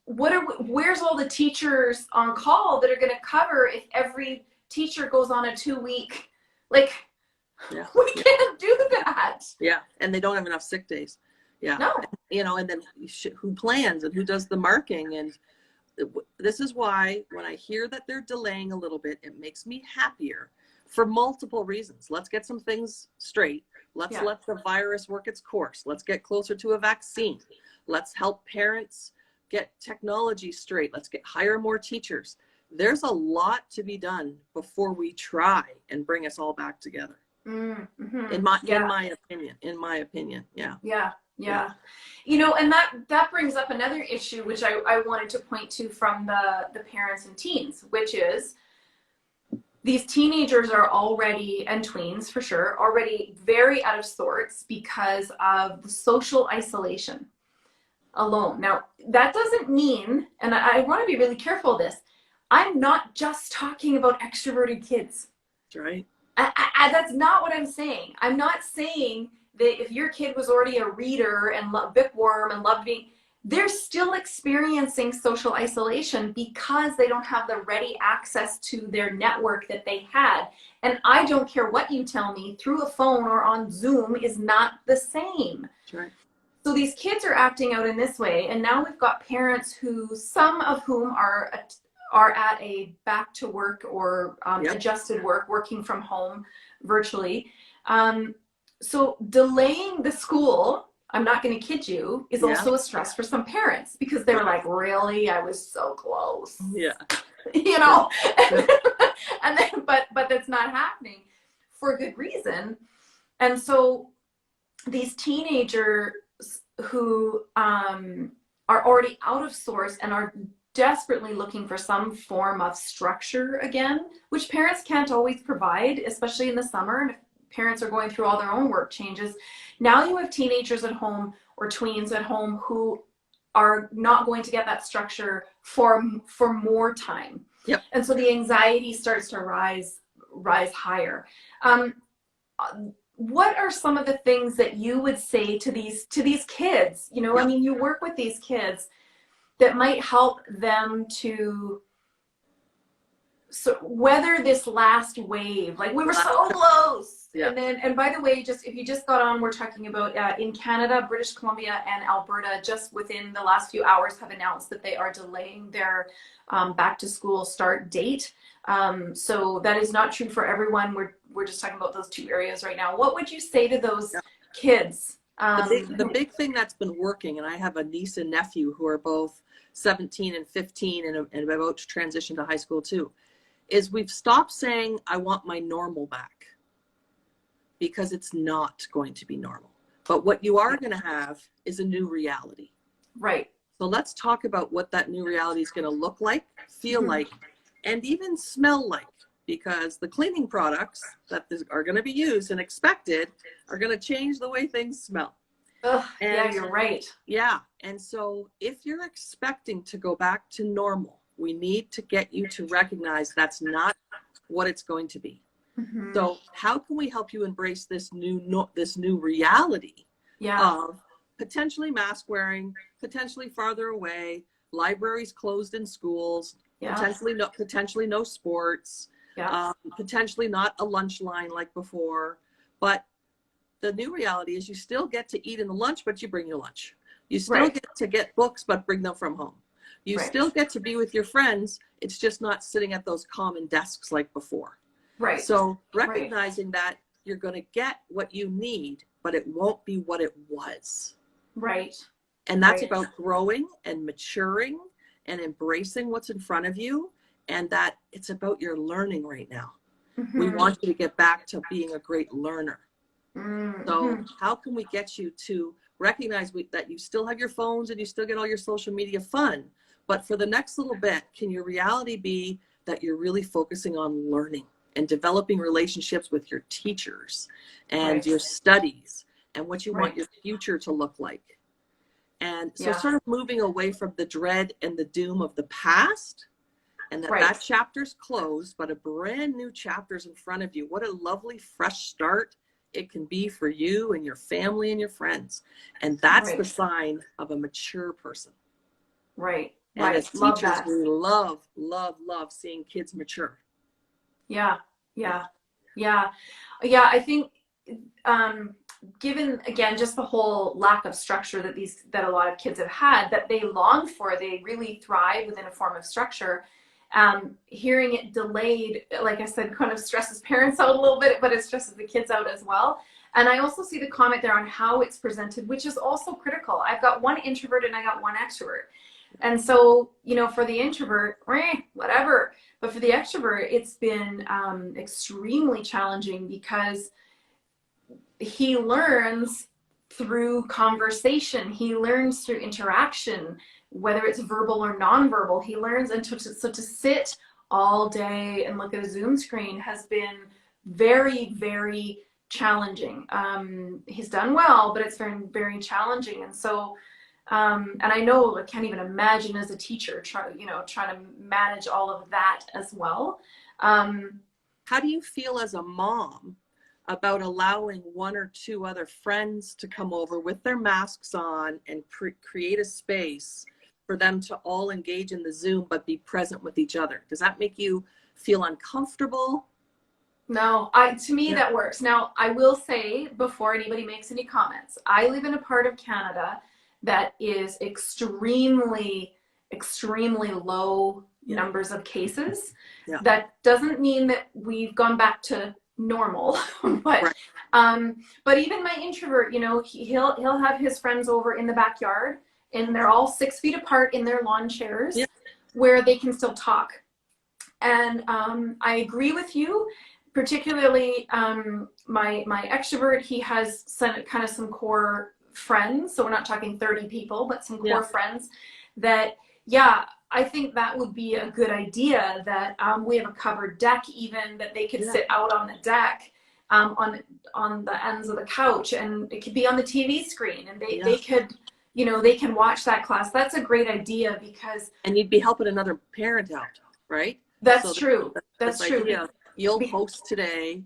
where's all the teachers on call that are going to cover if every teacher goes on a 2-week, like, we can't do that. Yeah. And they don't have enough sick days. Yeah. No. You know, and then who plans and who does the marking? And this is why when I hear that they're delaying a little bit, it makes me happier for multiple reasons. Let's get some things straight. Let's let the virus work its course. Let's get closer to a vaccine. Let's help parents get technology straight. Let's hire more teachers. There's a lot to be done before we try and bring us all back together. In my opinion. Yeah. You know, and that brings up another issue which I wanted to point to from the parents and teens, which is these teenagers are already, and tweens for sure, already very out of sorts because of the social isolation alone. Now, that doesn't mean, and I want to be really careful of this, I'm not just talking about extroverted kids. That's right. That's not what I'm saying. I'm not saying that if your kid was already a reader and bookworm and loved being, they're still experiencing social isolation because they don't have the ready access to their network that they had. And I don't care what you tell me, through a phone or on Zoom is not the same. That's right. So these kids are acting out in this way. And now we've got parents who, some of whom are at a back to work or adjusted work, working from home virtually. So delaying the school, I'm not going to kid you, is also a stress for some parents because they were like, really? I was so close. Yeah. You know, and then, but that's not happening for good reason. And so these teenagers who are already out of sorts and are desperately looking for some form of structure again, which parents can't always provide, especially in the summer. And if parents are going through all their own work changes, now you have teenagers at home or tweens at home who are not going to get that structure for more time. Yep. And so the anxiety starts to rise higher. What are some of the things that you would say to these kids? You know, Yep. I mean, you work with these kids that might help them to weather this last wave. Like, we were so close. Yeah. And by the way, just if you just got on, we're talking about in Canada, British Columbia, and Alberta, just within the last few hours have announced that they are delaying their back to school start date. So that is not true for everyone. We're just talking about those two areas right now. What would you say to those kids? The big thing that's been working, and I have a niece and nephew who are both 17 and 15 and about to transition to high school too, is we've stopped saying, I want my normal back, because it's not going to be normal. But what you are going to have is a new reality. Right. So let's talk about what that new reality is going to look like, feel like, and even smell like, because the cleaning products that are going to be used and expected are going to change the way things smell. Yeah, you're right. Yeah. And so if you're expecting to go back to normal, we need to get you to recognize that's not what it's going to be. Mm-hmm. So how can we help you embrace this new reality of potentially mask wearing, potentially farther away, libraries closed in schools, potentially no sports, potentially not a lunch line like before. But the new reality is you still get to eat in the lunch, but you bring your lunch. You still get to get books, but bring them from home. You still get to be with your friends. It's just not sitting at those common desks like before. Right. So recognizing that you're going to get what you need, but it won't be what it was. Right. And that's about growing and maturing and embracing what's in front of you. And that it's about your learning right now. Mm-hmm. We want you to get back to being a great learner. Mm-hmm. So how can we get you to recognize that you still have your phones and you still get all your social media fun, but for the next little bit, can your reality be that you're really focusing on learning and developing relationships with your teachers and your studies and what you want your future to look like? And so sort of moving away from the dread and the doom of the past, and that chapter's closed, but a brand new chapter's in front of you. What a lovely fresh start it can be for you and your family and your friends. And that's the sign of a mature person. Right. And as teachers, we love seeing kids mature. Yeah. I think given, again, just the whole lack of structure that a lot of kids have had, that they long for, they really thrive within a form of structure. Hearing it delayed, like I said, kind of stresses parents out a little bit, but it stresses the kids out as well. And I also see the comment there on how it's presented, which is also critical. I've got one introvert and I got one extrovert. And so, you know, for the introvert, whatever. But for the extrovert, it's been extremely challenging because he learns through conversation. He learns through interaction, whether it's verbal or nonverbal. He learns, and so to sit all day and look at a Zoom screen has been very, very challenging. He's done well, but it's very, very challenging. And so, and I know I can't even imagine as a teacher trying to manage all of that as well. How do you feel as a mom about allowing one or two other friends to come over with their masks on and create a space for them to all engage in the Zoom but be present with each other? Does that make you feel uncomfortable? No, to me that works. Now, I will say, before anybody makes any comments, I live in a part of Canada that is extremely, extremely low numbers of cases. Yeah. That doesn't mean that we've gone back to normal, but even my introvert, you know, he'll have his friends over in the backyard, and they're all 6 feet apart in their lawn chairs where they can still talk. And I agree with you, particularly my extrovert. He has some core friends, so we're not talking 30 people, but some core friends that I think that would be a good idea, that we have a covered deck, even that they could sit out on the deck, on the ends of the couch, and it could be on the TV screen, and they could, you know, they can watch that class. That's a great idea, because and you'd be helping another parent out, right? That's true. That's true. Idea, you'll post today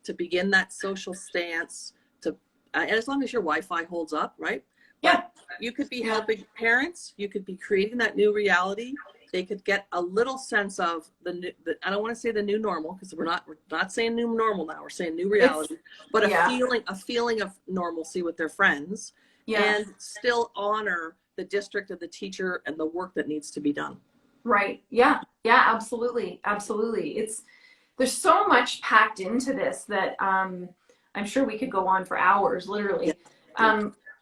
to begin that social stance, to and as long as your Wi-Fi holds up, right? Yeah. But you could be helping parents. You could be creating that new reality. They could get a little sense of I don't want to say the new normal, because we're not saying new normal now. We're saying new reality, but a feeling of normalcy with their friends, and still honor the district and the teacher and the work that needs to be done. Right. Yeah. Yeah, absolutely. Absolutely. There's so much packed into this that I'm sure we could go on for hours, literally.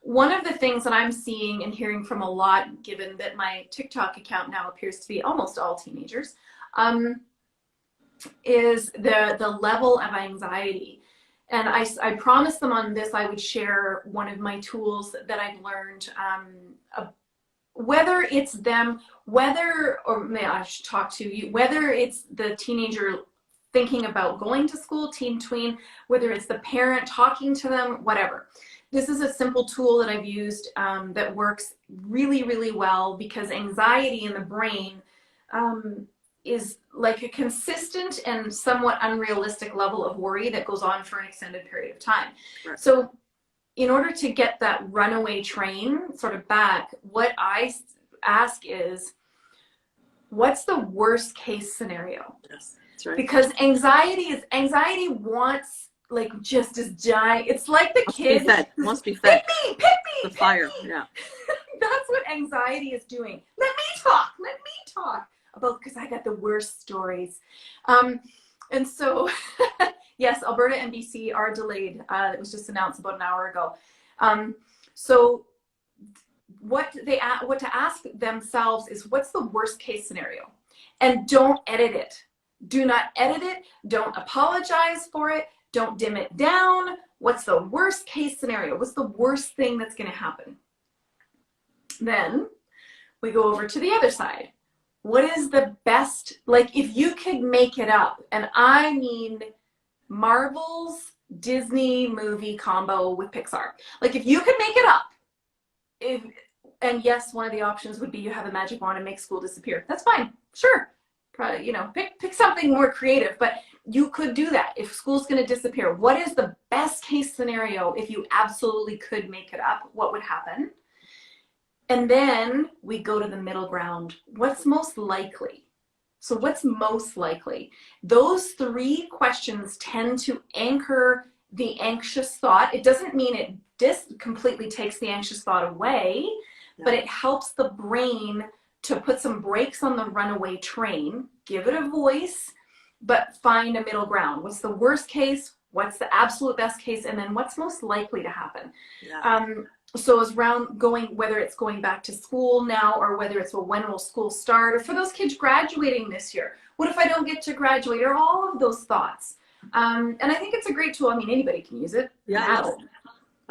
One of the things that I'm seeing and hearing from a lot, given that my TikTok account now appears to be almost all teenagers, is the level of anxiety. And I promised them on this I would share one of my tools that I've learned, whether it's them, I should talk to you, whether it's the teenager thinking about going to school, teen, tween, whether it's the parent talking to them, whatever. This is a simple tool that I've used that works really, really well, because anxiety in the brain is like a consistent and somewhat unrealistic level of worry that goes on for an extended period of time. Right. So in order to get that runaway train sort of back, what I ask is, what's the worst case scenario? Yes, that's right. Because anxiety wants, like, just as giant. It's like the kid wants to be fed. Pick me, the fire. Yeah. That's what anxiety is doing. Let me talk about, because I got the worst stories. And so, yes, Alberta and BC are delayed. It was just announced about an hour ago. So what to ask themselves is, what's the worst case scenario? And don't edit it. Do not edit it. Don't apologize for it. Don't dim it down. What's the worst case scenario? What's the worst thing that's going to happen? Then we go over to the other side. What is the best, like, if you could make it up, and I mean Marvel's Disney movie combo with Pixar. Like, if you could make it up, and yes, one of the options would be you have a magic wand and make school disappear. That's fine. Sure. Probably, you know, pick something more creative, but you could do that. If school's going to disappear, what is the best case scenario if you absolutely could make it up? What would happen? And then we go to the middle ground. What's most likely? So what's most likely? Those three questions tend to anchor the anxious thought. It doesn't mean it completely takes the anxious thought away, but it helps the brain to put some brakes on the runaway train, give it a voice, but find a middle ground. What's the worst case? What's the absolute best case? And then what's most likely to happen? Yeah. So as round going, whether it's going back to school now, or whether it's, well, when will school start, or for those kids graduating this year, what if I don't get to graduate, or all of those thoughts. And I think it's a great tool. I mean, anybody can use it. Yeah,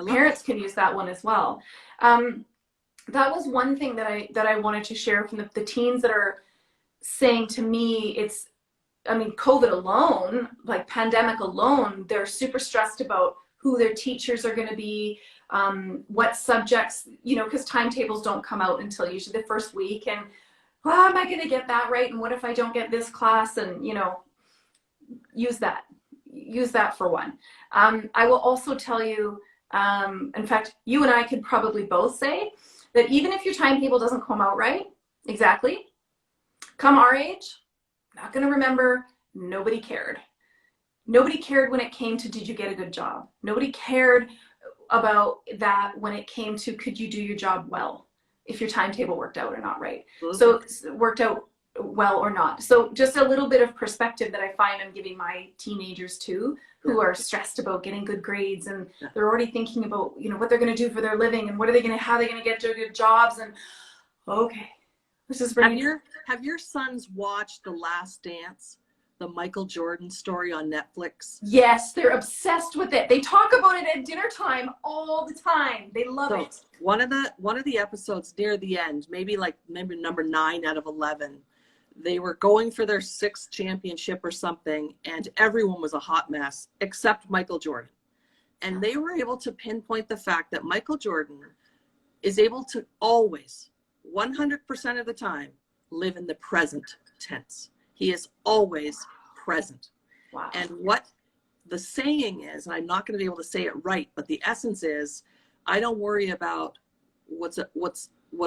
parents can use that one as well. That was one thing that I wanted to share from the teens that are saying to me, COVID alone, like pandemic alone, they're super stressed about who their teachers are going to be, what subjects, because timetables don't come out until usually the first week, and am I going to get that right? And what if I don't get this class? And, use that for one. I will also tell you, in fact, you and I could probably both say that even if your timetable doesn't come out right, exactly, come our age, not going to remember, nobody cared. Nobody cared when it came to, did you get a good job? Nobody cared about that when it came to, could you do your job well, if your timetable worked out or not right. So worked out well or not. So just a little bit of perspective that I find I'm giving my teenagers too, who are stressed about getting good grades, and they're already thinking about, what they're going to do for their living, and how they're going to get to good jobs. And okay, this is have your sons watched The Last Dance? the Michael Jordan story on Netflix? Yes, they're obsessed with it. They talk about it at dinner time all the time. They love it. One of the episodes near the end, maybe number 9 out of 11, they were going for their 6th championship or something, and everyone was a hot mess except Michael Jordan. And they were able to pinpoint the fact that Michael Jordan is able to always, 100% of the time, live in the present tense. He is always present. Wow. And what the saying is, and I'm not going to be able to say it right, but the essence is, I don't worry about what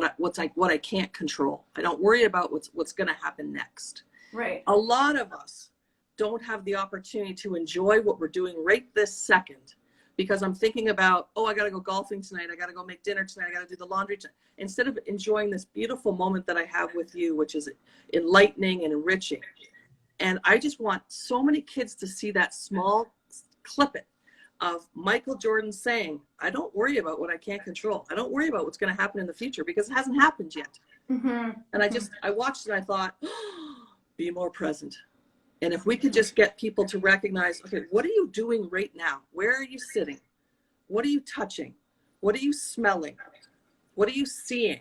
I can't control. I don't worry about what's going to happen next. Right. A lot of us don't have the opportunity to enjoy what we're doing right this second, because I'm thinking about, oh, I got to go golfing tonight. I got to go make dinner tonight. I got to do the laundry tonight. Instead of enjoying this beautiful moment that I have with you, which is enlightening and enriching. And I just want so many kids to see that small clip of Michael Jordan saying, I don't worry about what I can't control. I don't worry about what's going to happen in the future because it hasn't happened yet. Mm-hmm. And I watched it and I thought, oh, be more present. And if we could just get people to recognize, okay, what are you doing right now? Where are you sitting? What are you touching? What are you smelling? What are you seeing?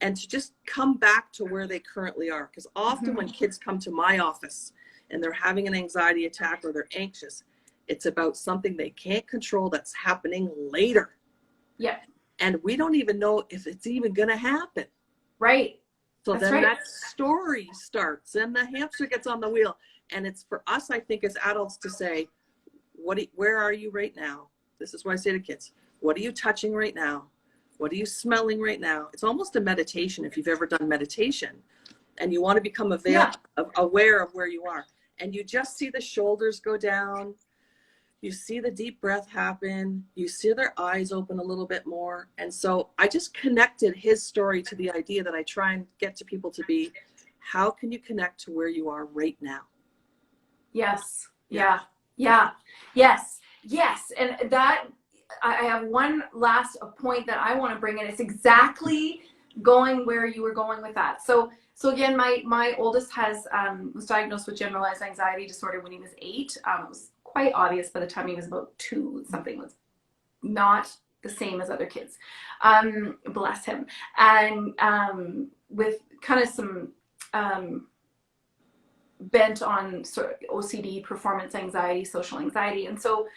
And to just come back to where they currently are. Because often when kids come to my office and they're having an anxiety attack or they're anxious, it's about something they can't control that's happening later. Yeah. And we don't even know if it's even going to happen. Right. So That's then right. that story starts and the hamster gets on the wheel. And it's for us, I think, as adults to say, where are you right now? This is what I say to kids. What are you touching right now? What are you smelling right now? It's almost a meditation if you've ever done meditation and you want to become aware of where you are. And you just see the shoulders go down. You see the deep breath happen. You see their eyes open a little bit more. And so I just connected his story to the idea that I try and get to people to be, how can you connect to where you are right now? Yes. Yeah. Yeah. Yes. Yes. And that, I have one last point that I want to bring in. It's exactly going where you were going with that. So again, my oldest was diagnosed with generalized anxiety disorder when he was 8. It was quite obvious by the time he was about 2. Something was not the same as other kids. Bless him. And with kind of some bent on sort of OCD, performance anxiety, social anxiety. And so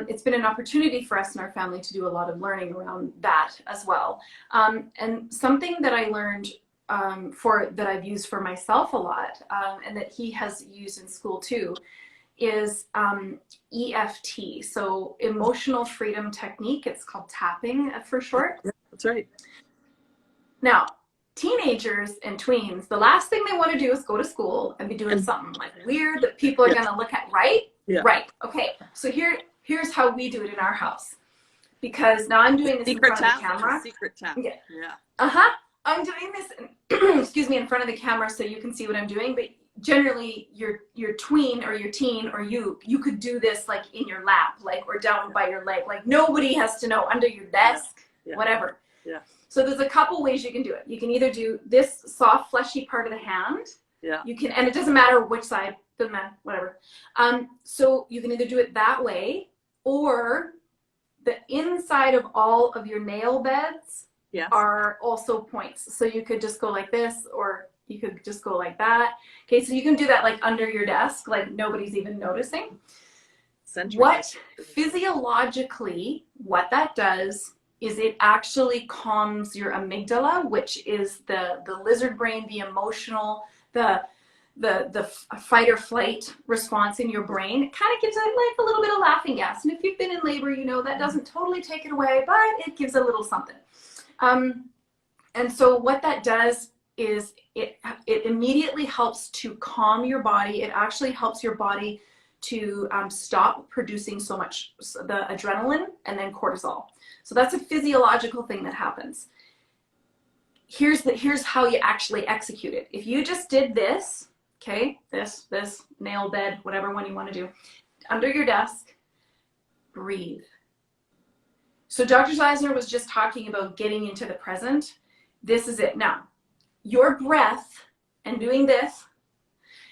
it's been an opportunity for us in our family to do a lot of learning around that as well. And something that I learned that I've used for myself a lot, and that he has used in school too, is EFT. So emotional freedom technique. It's called tapping for short. Yeah, that's right. Now, teenagers and tweens, the last thing they want to do is go to school and be doing something like weird that people are going to look at, right? Yeah. Right. Okay. So here's how we do it in our house. Because now I'm doing this in front of the camera. Secret tap. Yeah. Yeah. I'm doing this, excuse me, in front of the camera so you can see what I'm doing. But generally, your tween or your teen or you could do this like in your lap, like, or down by your leg. Like nobody has to know, under your desk, whatever. Yeah. So there's a couple ways you can do it. You can either do this soft, fleshy part of the hand. Yeah. You can, and it doesn't matter which side, doesn't matter, whatever. So you can either do it that way, or the inside of all of your nail beds are also points. So you could just go like this, or you could just go like that. Okay, so you can do that like under your desk, like nobody's even noticing. Physiologically, what that does is it actually calms your amygdala, which is the lizard brain, the emotional, the fight or flight response in your brain. It kind of gives it like a little bit of laughing gas. And if you've been in labor, you know that doesn't totally take it away, but it gives a little something. And so what that does is it immediately helps to calm your body. It actually helps your body to stop producing so much the adrenaline and then cortisol. So that's a physiological thing that happens. Here's how you actually execute it. If you just did this, okay, this nail bed, whatever one you want to do, under your desk, breathe. So Dr. Zeisner was just talking about getting into the present. This is it. Now, your breath and doing this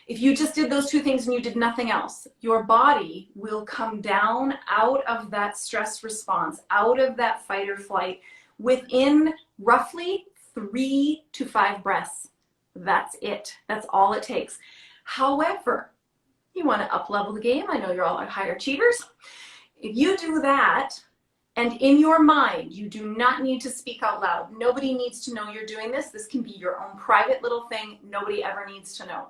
If you just did those two things and you did nothing else, your body will come down out of that stress response, out of that fight or flight within roughly 3 to 5 breaths. That's it. That's all it takes. However, you want to up level the game. I know you're all high achievers. If you do that, and in your mind, you do not need to speak out loud. Nobody needs to know you're doing this. This can be your own private little thing. Nobody ever needs to know.